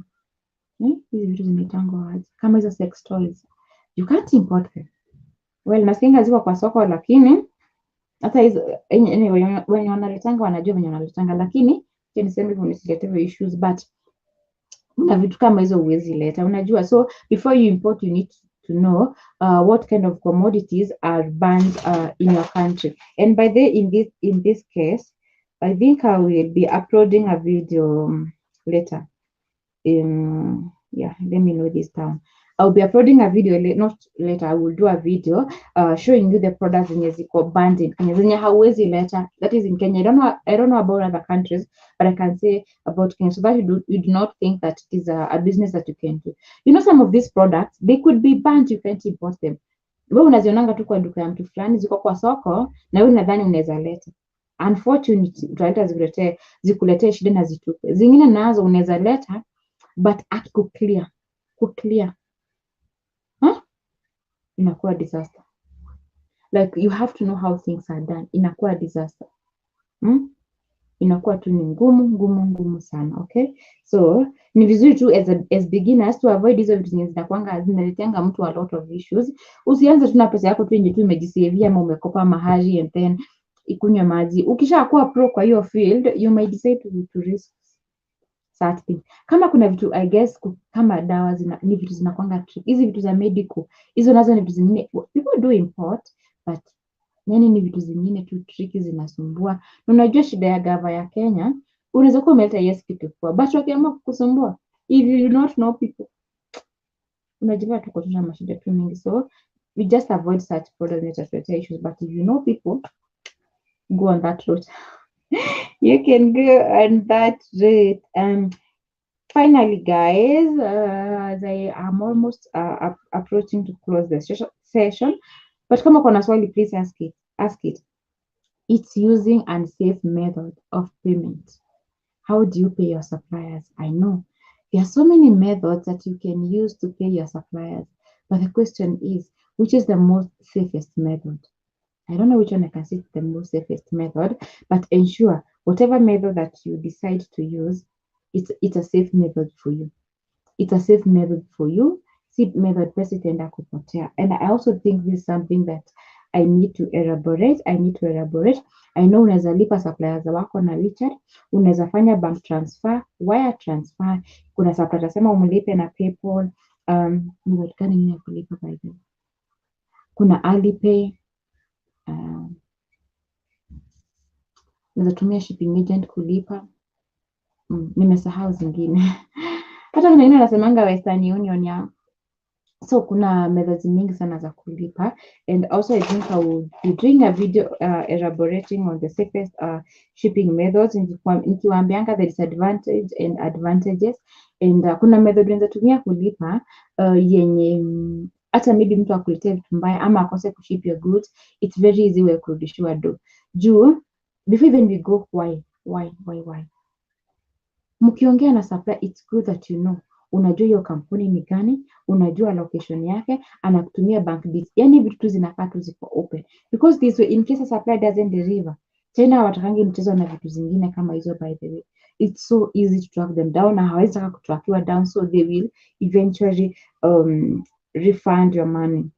Hizi vitu zimetangwa wazi. Kama hizo sex toys, you can't import them. Well, nasikia ziko kwa soko, lakini hata hizo wenye wanaletanga wanajua wenye wanaletanga, lakini niseme hivyo nisiletewe issues, but kuna vitu kama hizo huwezi leta, unajua. So before you import, you need to know what kind of commodities are banned in your country. And by the in this case, I think I will be uploading a video later. Yeah, let me know this down. I'll be uploading a video, not later, I will do a video showing you the products zenye ziko banned in Kenya, zenye hauwezi leta. That is in Kenya. I don't know about other countries, but I can say about Kenya, so that you do not think that it is a business that you can do. You know, some of these products, they could be banned, you can't import them. Wewe unazionanga tu kwa duka ya mtu fulani, ziko kwa soko, na wewe unadhani unaweza leta. Unfortunately, utaleta zikuletee shida na zitupe. Zingine nazo unaweza leta, but akikuclear inakuwa disaster. Like you have to know how things are done. Inakuwa disaster. Inakuwa tu ni ngumu sana. Okay, so ni vizuri tu as beginners to avoid hizo vitu zenye zinaleteanga mtu a lot of issues. Usianze tu na pesa yako tu nje tu umejisavia ama umekopa mahali and then ikunywe maji. Ukishakuwa pro kwa hiyo field, you might decide to risk something. Kama kuna vitu, I guess, kama dawa ni vitu zinakwanga trick. Hizi vitu za medical, hizo nazo ni vitu zingine people do import, but yani ni vitu zingine tu tricky zinasumbua. Na unajua shida ya gava ya Kenya, unaweza kuwa umeleta yes kitu kwa, but wakiamua kukusumbua, if you do not know people, unajua tuko tuna mashida tu mingi. So we just avoid such products that issues, but if you know people, go on that route. You can go on that route. Finally, guys, as I am almost approaching to close the session, but kama kuna swali, please ask it. It's using unsafe method of payment. How do you pay your suppliers? I know there are so many methods that you can use to pay your suppliers, but the question is, which is the most safest method? I don't know which one I can say is the most safest method, but ensure whatever method that you decide to use, it's a safe method for you. It's a safe method for you. Safe method pesa itaenda kupotea. And I also think this is something that I need to elaborate. I know unaweza lipa suppliers wako na Richard, unaweza fanya bank transfer, wire transfer, kuna supplier tasema umlipe na PayPal, method gani nyingine ya kulipa by the way? Kuna Alipay, unaweza tumia shipping agent kulipa. Nimesahau zingine. Hata kuna wengine wanasemanga Western Union ya So kuna methods mingi sana za kulipa, and also I think I will be doing a video elaborating on the safest shipping methods, nikiwaambianga the disadvantage and advantages, and kuna method unaweza tumia kulipa yenye hata maybe mtu akuletee vitu mbaya ama akose kuship your goods, it's very easy way kurudishiwa do. Juu before even we go, why mkiongea na supply, it's good that you know, unajua hiyo kampuni ni gani, unajua location yake, anakutumia bank details, yani vitu tu zinakaa tu ziko open, because this way in case a supply doesn't deliver, tena hawatakangi mchezo na vitu zingine kama hizo. By the way, it's so easy to track them down, na hawezi taka kutrakiwa down, so they will eventually refund your money.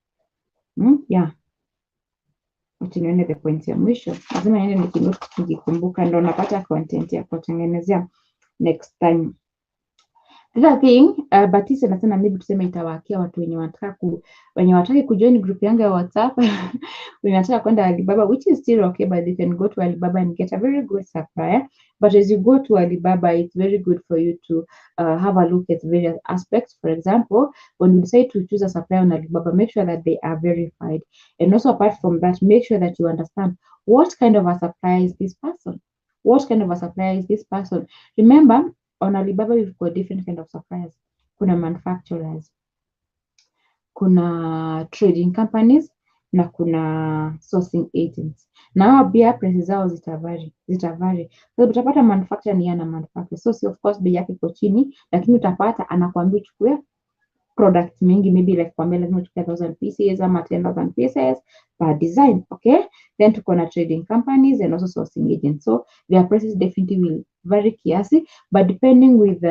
Yeah, nione the point ya mwisho, lazima niende nikikumbuka, ndo napata content ya kutengenezea next time. The thing, but hii sana sana maybe tuseme itawakia watu wenye wataki kujoin group yangu ya WhatsApp wenye wataka kwenda Alibaba, which is still okay, but you can go to Alibaba and get a very good supplier. But as you go to Alibaba, it's very good for you to have a look at various aspects. For example, when you decide to choose a supplier on Alibaba, make sure that they are verified. And also apart from that, make sure that you understand what kind of a supplier is this person. What kind of a supplier is this person? Remember, on Alibaba, we've got different kind of suppliers. Kuna manufacturers, kuna trading companies, na kuna sourcing agents. Na hao pia prices zao zitavari. So utapata manufacturer ni ana manufacturer. So si of course bei yake iko chini, lakini utapata anakuambia uchukue products mingi, maybe like kwambia lazima uchukue 1,000 pieces ama 10,000 pieces per design, okay? Then tuko na trading companies and also sourcing agents. So their prices definitely will vary kiasi, but depending with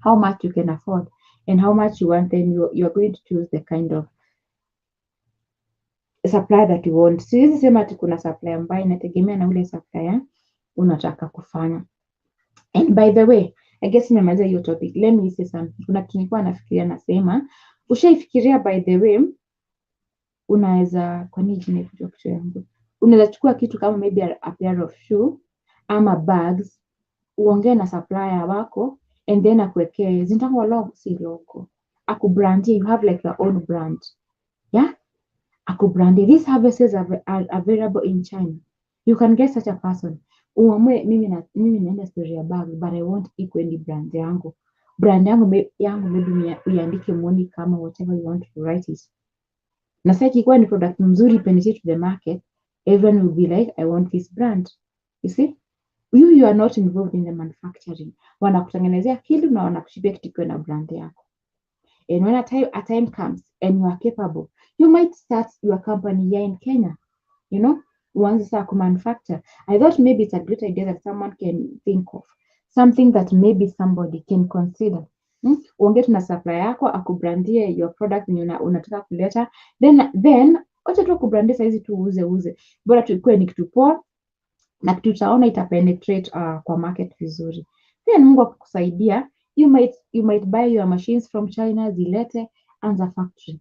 how much you can afford and how much you want, then you're going to choose the kind of supply that you want. Siwezi sema ati kuna supply ambayo inategemea na ule supplier unataka kufanya. And by the way, I guess nimemaliza hiyo topic. Let me say something. Kuna kitu nilikuwa nafikiria nasema, ushaifikiria by the way, unaweza, kwa nini jina kitu kichwa yangu? Unaweza chukua kitu kama maybe a pair of shoe ama bags, uongee na supplier wako and then akuwekee zinataka logo, si logo, akubrandie, you have like your own brand, yeah, akubrandie, these services are available in China, you can get such a person. Uamue mimi naenda story ya bag, but I want equally brand yangu maybe uiandike Monica kama whatever you want to write it. Na sasa ikiwa ni product mzuri penetrate to the market, everyone will be like, I want this brand. You see? You are not involved in the manufacturing. Wanakutengenezea kitu na wanakushipia kitu kiwe na brand yako. And when a time comes and you are capable, you might start your company here in Kenya. You know, uanze sasa kumanufacture. I thought maybe it's a great idea that someone can think of. Something that maybe somebody can consider. Uongee tu na supplier yako akubrandie your product yenye unataka kuleta, then wacha tu kubrandia saizi tu uuze, bora tu ikuwe ni kitu poa na kitu utaona itapenetrate kwa market vizuri. Then Mungu akikusaidia, you might buy your machines from China, zilete, anza factory.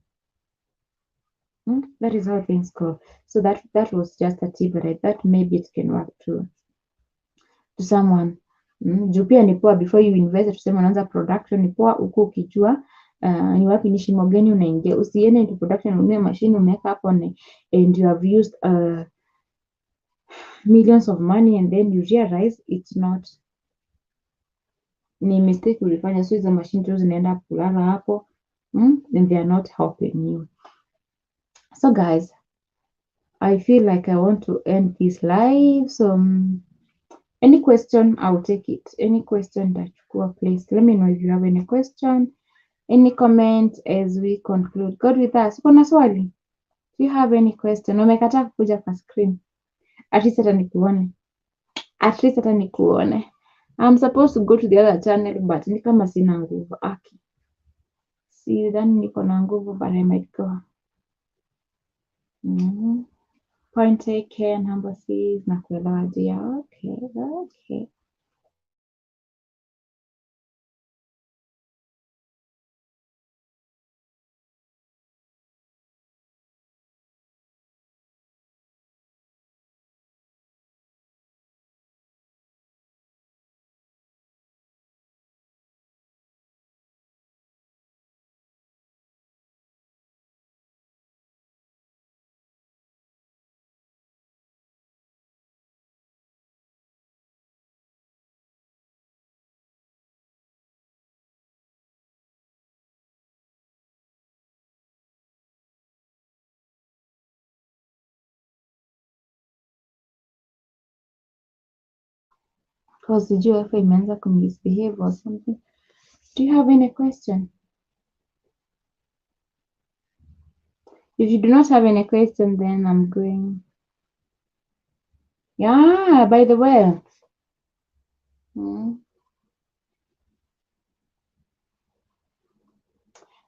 That is how things go. So that was just a tip, but I thought maybe it can work to someone. Juu pia ni poa before you invest, tuseme unaanza production, ni poa uko ukijua ni wapi, ni shimo gani unaingia. Usiende into production ununue machine umeweka hapo and you have used millions of money and then you realize it's not, ni mistake ulifanya. So hizo machine tu zinaenda kulala hapo and they are not helping you. So guys, I feel like I want to end this live. So any question, I'll take it. Any question that you go, please let me know if you have any question, any comment as we conclude. God with us. Kuna swali? Do you have any question? Umekataa kukuja kwa screen. At least hata nikuone. I'm supposed to go to the other channel, but ni kama sina nguvu. Sidhani niko na nguvu, but I might go. Point taken, number 6, nakuelewa dia. Okay. Because did you ever imeanza misbehave or something? Do you have any question? If you do not have any question, then I'm going. Yeah, by the way.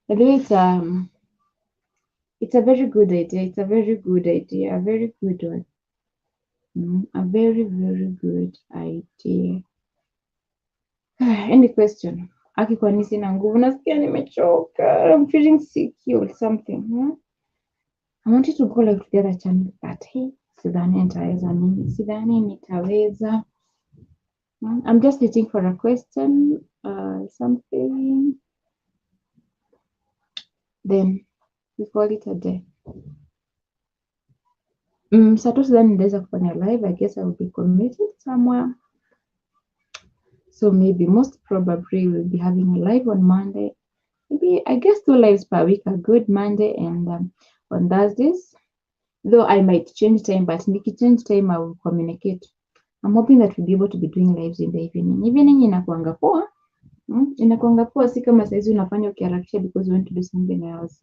By the way, it's a very good idea. It's a very good idea. A very good one. A very, very good idea. Any question? Aki, kwani sina nguvu? Nasikia nimechoka. I'm feeling sick or something. I wanted to go live together channel, but hey, sidhani nitaweza mimi. Sidhani nitaweza. I'm just waiting for a question, something. Then we call it a day. Saa tu sidhani nitaweza kufanya live. I guess I will be committed somewhere. So maybe most probably we'll be having a live on Monday. Maybe I guess 2 lives per week are good, Monday and on Thursdays. Though I might change time, but Nikki change time, I will communicate. I'm hoping that we'll be able to be doing lives in the evening. Evening inakuanga poa. Inakuanga poa, si kama saizi unafanya ukiharakisha because you want to do something else.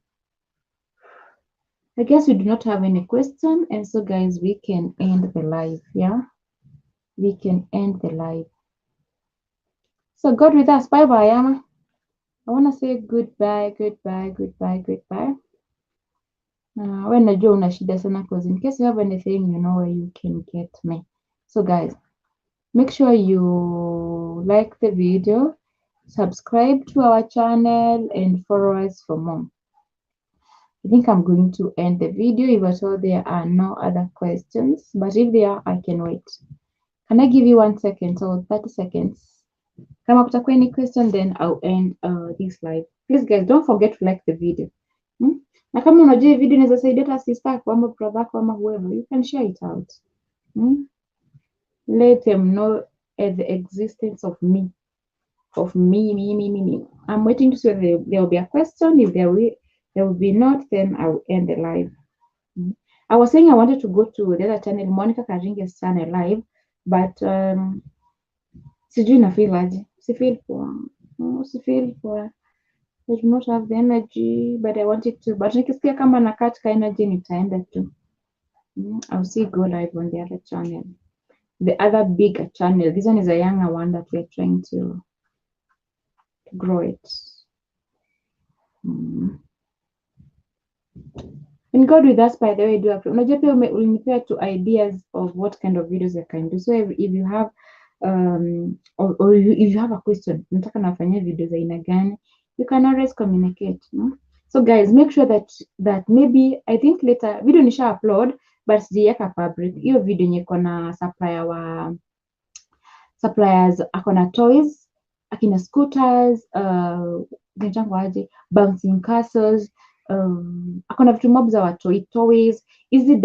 I guess we do not have any question, and so guys, we can end the live. Yeah, we can end the live. So God with us. Bye bye, Ama. I want to say goodbye. When najua una shida sana, because in case you have anything, you know where you can get me. So guys, make sure you like the video, subscribe to our channel, and follow us for more. I think I'm going to end the video if at all there are no other questions, but if there are, I can wait. Can I give you 1 second or 30 seconds? Kama kutakuwa any question, then I'll end this live. Please guys, don't forget to like the video. Na kama unajua hii video inaweza saidia hata sister yako ama brother yako ama whoever, you can share it out. Let them know the existence of me. Me. I'm waiting to see if there will be a question. If there will be not, then I will end the live. I was saying I wanted to go to the other channel, Monica Karinge's channel live, but sijui na feel aje. Si feel poa. I do not have the energy, but I wanted to. But nikisikia kama na katika energy nitaenda tu. I'll see go live on the other channel. The other bigger channel. This one is a younger one that we're trying to grow it. And God with us, by the way, do have unajua pia ulinipea to ideas of what kind of videos I can do. So if you have or if you have a question, nataka nafanyia videos aina gani, you can always communicate. So guys, make sure that maybe I think later video nisha upload but sijaweka public. Hiyo video yenye iko na suppliers akona toys, akina scooters, bouncing castles, akona vitu mob za toys, hizi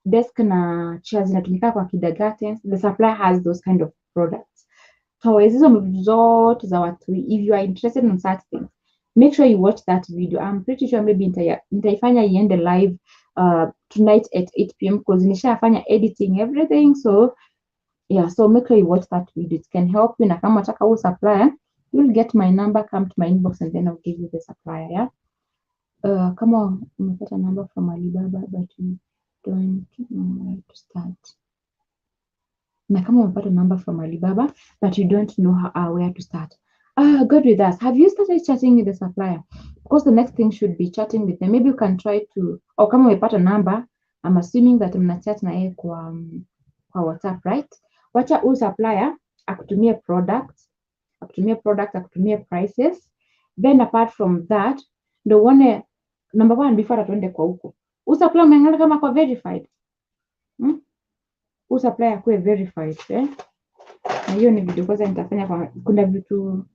desk na chairs zinatumika kwa kindergartens. The supplier has those kind of products. Toys hizo vitu zote za watu. If you are interested in such things, make sure you watch that video. I'm pretty sure maybe nitaifanya iende live tonight at 8 p.m. because nishafanya editing everything. So yeah, so make sure you watch that video. It can help you. Na kama unataka huo supplier, you'll get my number, come to my inbox and then I'll give you the supplier. Yeah. Kama umepata number from Alibaba but you don't know where to start. Na kama umepata number from Alibaba but you don't know where to start. Good with us. Have you started chatting with the supplier? Because the next thing should be chatting with them. Maybe you can try to, or kama umepata number, I'm assuming that mna chat na yeye kwa WhatsApp, right? Wacha huyu supplier akutumie products, akutumie prices. Then apart from that, ndo uone number 1 before atuende kwa huko. Huyu supplier umeangalia kama kwa verified. Huyu supplier akuwe verified, Na hiyo ni video kwanza nitafanya kwa kuna vitu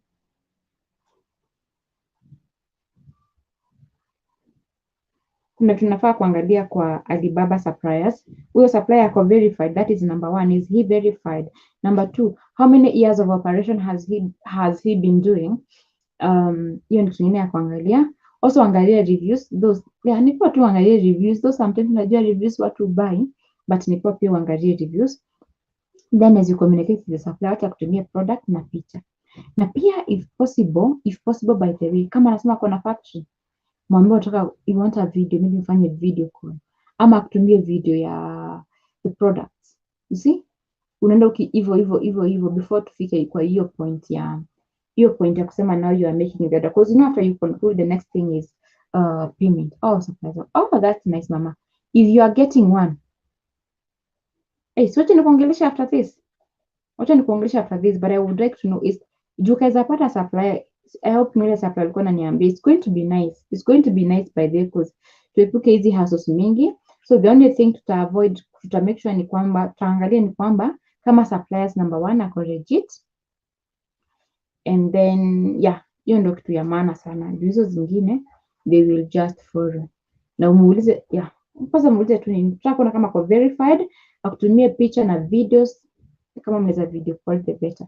tunafaa kuangalia kwa Alibaba suppliers. Huyo supplier ako verified, that is number 1. Is he verified? Number 2, how many years of operation has he been doing? Hiyo ni kitu nyingine ya kuangalia. Also angalia reviews, those nipo tu angalia reviews, those sometimes unajua reviews watu buy, but nipo pia uangalie reviews. Then as you communicate with the supplier, wacha kutumia product na picha. Na pia if possible by the way, kama anasema kuna factory, mwambie unataka you want a video, maybe ufanye video call. Ama akutumie video ya the products. You see? Unaenda hivyo before tufike kwa hiyo point ya kusema now you are making the order. Because you know after you conclude, the next thing is payment. Oh, surprise. Oh, that's nice, mama. If you are getting one, hey, so wacha nikuongelesha after this. But I would like to know is juu kaza pata supplier. I hope mwile supplier alikuwa ananiambia it's going to be nice. It's going to be nice by the way because tuepuke hizi hassles mingi. So the only thing tuta make sure ni kwamba tutaangalia ni kwamba kama suppliers number 1 ako legit. And then yeah, hiyo ndio kitu ya maana sana. Hizo zingine they will just follow. Na umuulize kwanza muulize tu nini. Tutakuona kama kwa verified, akutumie picha na videos. Kama mnaweza video call the better.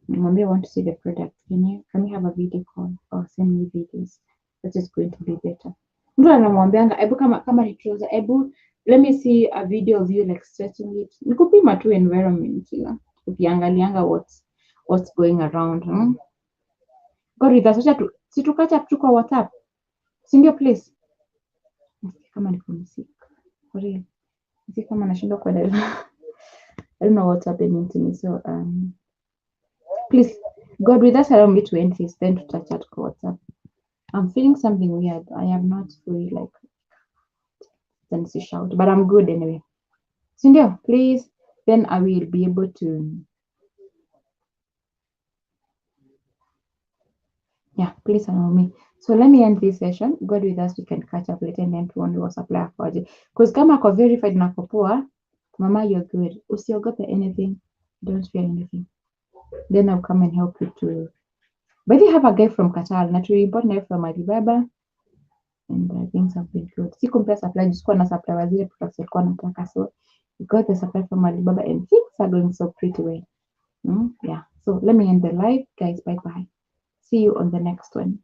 Mwambie I want to see the product. Can we have a video call or send me videos? That is going to be better. Mtu anamwambianga hebu kama ni trouser, hebu let me see a video of you like stretching it. Nikupima tu environment ukiangalianga what's going around. God with us, si tukacha tu kwa WhatsApp. Si ndio please? Kama niko msick. For real. Si kama nashindwa kwa dada. I don't know what's happening to me. So please, God with us, allow me to end this, then to touch at WhatsApp. I'm feeling something weird. I am not fully like then she shout, but I'm good anyway. Cindy, please, then I will be able to. Yeah, please allow me. So let me end this session. God with us, we can catch up later and then to only was apply for it. Because kama ko verified na poa, mama, you're good. Usiogope anything. Don't fear anything. Then I'll come and help you to. But they have a guy from Qatar, naturally important from Alibaba. And things have been good. Si compare supply, just na supply wa zile products alikuwa anataka. So we got the supply from Alibaba and things are going so pretty well. Yeah. So let me end the live, guys. Bye bye. See you on the next one.